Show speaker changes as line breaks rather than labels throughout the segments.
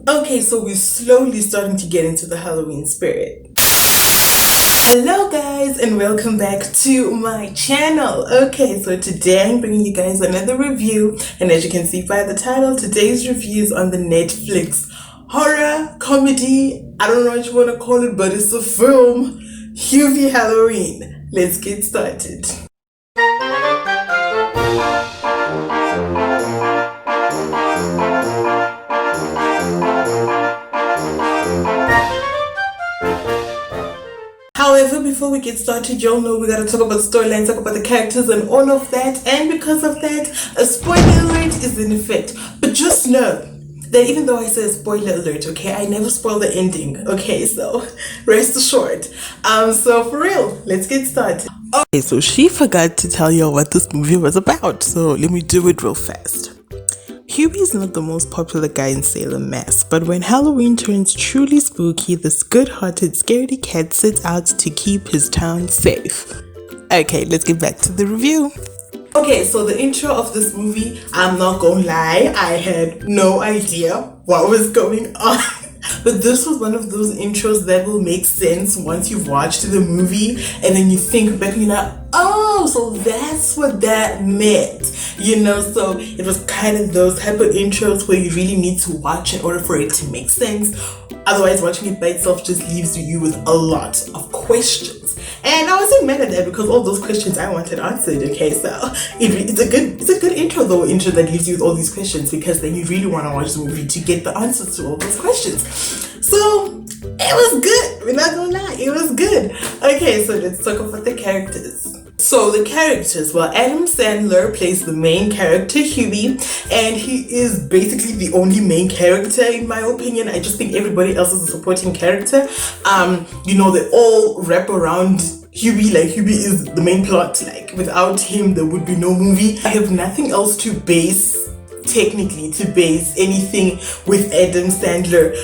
Okay, so we're slowly starting to get into the Halloween spirit. Hello guys and welcome back to my channel. Okay, so today I'm bringing you guys another review, and as you can see by the title, today's review is on the Netflix horror comedy, I don't know what you want to call it, but it's a film, Hubie Halloween. Let's get started. However, before we get started, y'all know we gotta talk about the storyline, talk about the characters and all of that, and because of that, a spoiler alert is in effect. But just know that even though I say spoiler alert, okay, I never spoil the ending, okay, so rest assured. So for real, let's get started. Okay, so she forgot to tell you what this movie was about, so let me do it real fast. Hubie is not the most popular guy in Salem, Mass, but when Halloween turns truly spooky, this good-hearted scaredy cat sets out to keep his town safe. Okay, let's get back to the review. Okay, so the intro of this movie, I'm not gonna lie, I had no idea what was going on. But this was one of those intros that will make sense once you've watched the movie and then you think back and you're like, oh, so that's what that meant. You know, so it was kind of those type of intros where you really need to watch in order for it to make sense. Otherwise, watching it by itself just leaves you with a lot of questions. And I wasn't mad at that because all those questions I wanted answered. Okay, so it's a good intro that leaves you with all these questions, because then you really want to watch the movie to get the answers to all those questions. So it was good. We're not gonna lie, it was good. Okay, so let's talk about the characters. So the characters, well, Adam Sandler plays the main character, Hubie, and he is basically the only main character in my opinion. I just think everybody else is a supporting character. You know, they all wrap around Hubie, like Hubie is the main plot. Like without him, there would be no movie. I have nothing else to base anything with Adam Sandler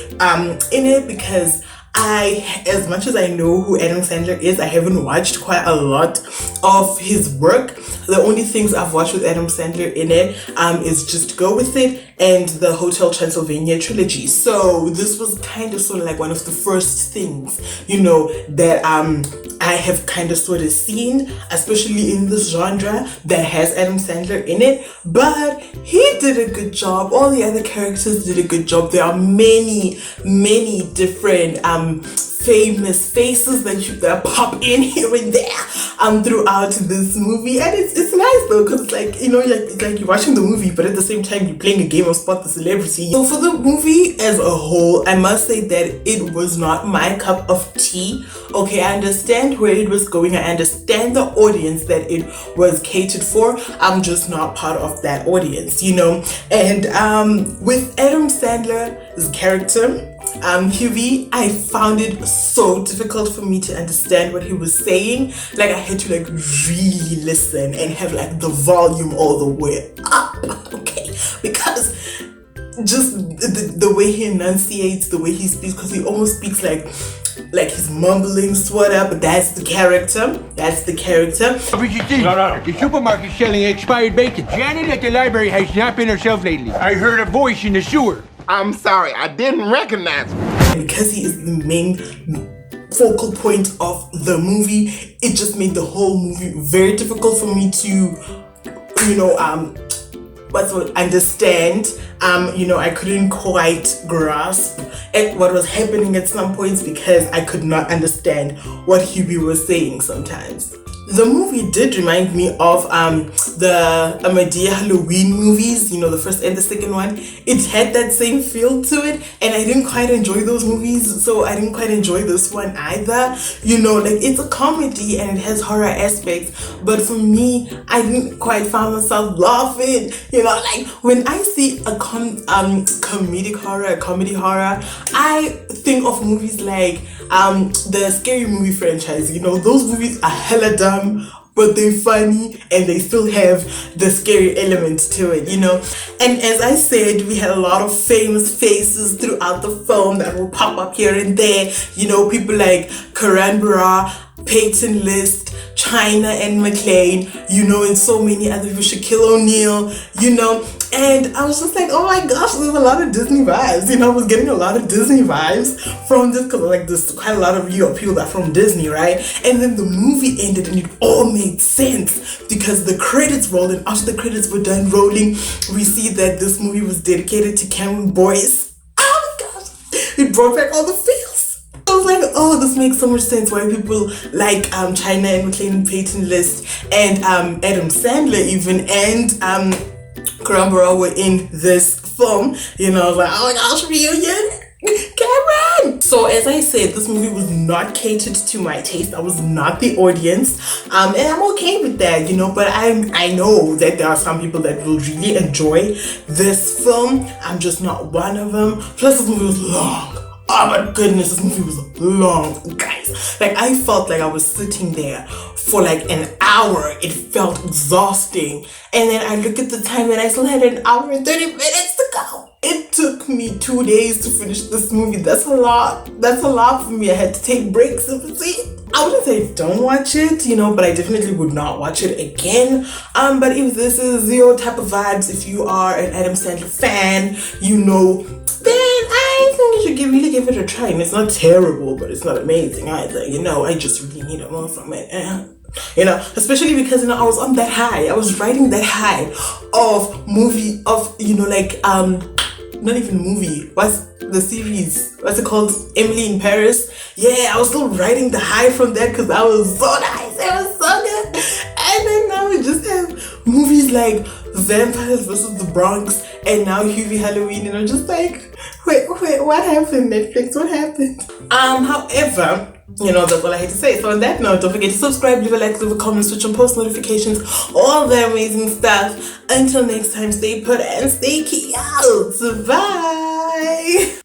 in it, because as much as I know who Adam Sandler is, I haven't watched quite a lot of his work. The only things I've watched with Adam Sandler in it is Just Go With It and the Hotel Transylvania trilogy. So this was kind of sort of like one of the first things, you know, that I have kind of sort of seen, especially in this genre that has Adam Sandler in it. But he did a good job. All the other characters did a good job. There are many different famous faces that pop in here and there throughout this movie, and it's nice though, because like, you know, it's like you're watching the movie but at the same time you're playing a game of Spot the Celebrity. So for the movie as a whole, I must say that it was not my cup of tea. Okay, I understand where it was going, I understand the audience that it was catered for. I'm just not part of that audience, you know. And with Adam Sandler's character, Hubie, I found it so difficult for me to understand what he was saying. Like, I had to like really listen and have like the volume all the way up, okay, because just the way he enunciates, the way he speaks, because he almost speaks like he's mumbling, sort of, but that's the character.
No. The supermarket's selling expired bacon. Janet at the library has not been herself lately. I heard a voice in the sewer.
I'm sorry, I didn't recognize him.
And because he is the main focal point of the movie, it just made the whole movie very difficult for me to, you know, understand. You know, I couldn't quite grasp at what was happening at some points because I could not understand what Hubie was saying sometimes. The movie did remind me of the Halloween movies, you know, the first and the second one. It had that same feel to it, and I didn't quite enjoy those movies, so I didn't quite enjoy this one either. You know, like, it's a comedy and it has horror aspects, but for me, I didn't quite find myself laughing. You know, like when I see a comedy horror, I think of movies like the Scary Movie franchise. You know, those movies are hella dumb, but they're funny and they still have the scary elements to it, you know. And as I said, we had a lot of famous faces throughout the film that will pop up here and there, you know, people like Karan Brar, Peyton List, China and McLean, you know, and so many other people, Shaquille O'Neal, you know. And I was just like, oh my gosh, there's a lot of Disney vibes. I was getting a lot of Disney vibes from this, because like there's quite a lot of you people that are from Disney, right? And then the movie ended and it all made sense because the credits rolled, and after the credits were done rolling, we see that this movie was dedicated to CAMERON BOYCE. Oh my gosh, it brought back all the feels. I was like, oh, this makes so much sense why people like China and McLean Peyton List and Adam Sandler even and Karan Brar were in this film. I was like, oh my gosh, reunion, Cameron. So as I said, this movie was not catered to my taste. I was not the audience, and I'm okay with that, but I know that there are some people that will really enjoy this film. I'm just not one of them. Plus this movie was long. Oh my goodness, this movie was long, guys. Like, I felt like I was sitting there for like an hour. It felt exhausting. And then I look at the time and I still had an hour and 30 minutes to go. It took me 2 days to finish this movie. That's a lot. That's a lot for me. I had to take breaks and see. I wouldn't say don't watch it, but I definitely would not watch it again. But if this is your type of vibes, if you are an Adam Sandler fan, then I think you should really give it a try. And it's not terrible, but it's not amazing either. I just really need more from it. Especially because I was on that high. I was riding that high of movie of not even movie. What's the series? What's it called? Emily in Paris. Yeah, I was still riding the high from that because I was so nice. It was so good. And then now we just have movies like Vampires versus the Bronx and now Hubie Halloween, and I'm just like, wait, what happened, Netflix? What happened? However, that's all I had to say. So on that note, don't forget to subscribe, leave a like, leave a comment, switch on post notifications, all the amazing stuff. Until next time, stay put and stay cute. Bye.